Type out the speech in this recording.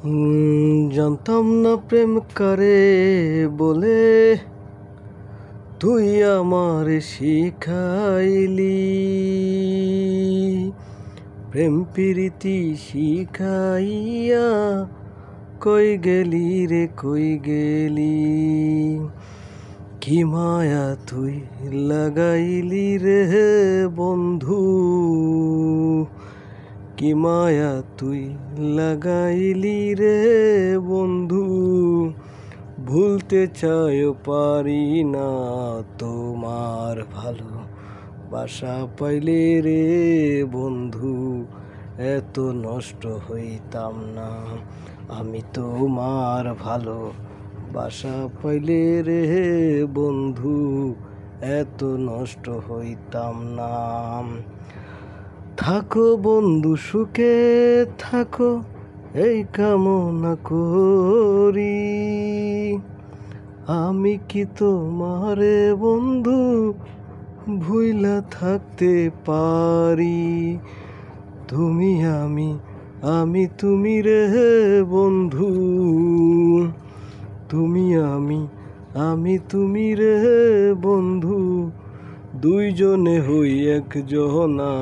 জানতাম না প্রেম কারে বলে, তুই আমার শিখাইলি। প্রেম প্রীতি শিখাইয়া কই গেলি রে কই গেলি। কি মায়া তুই লাগাইলি রে বন্ধু, কি মায়া তুই লাগাইলি রে বন্ধু। ভুলতে চাইও পারি না তোমার ভালো বাসা পাইলে রে বন্ধু। এত নষ্ট হইতাম না আমি তোমার ভালো বাসা পাইলে রে বন্ধু। এত নষ্ট হইতাম না। থাকো বন্ধু সুখে থাকো এই কামনা করি। আমি কি তোমারে বন্ধু ভুইলা থাকতে পারি। তুমি আমি তুমি রে বন্ধু। তুমি আমি তুমি রে বন্ধু। দুইজনে হই একজনা।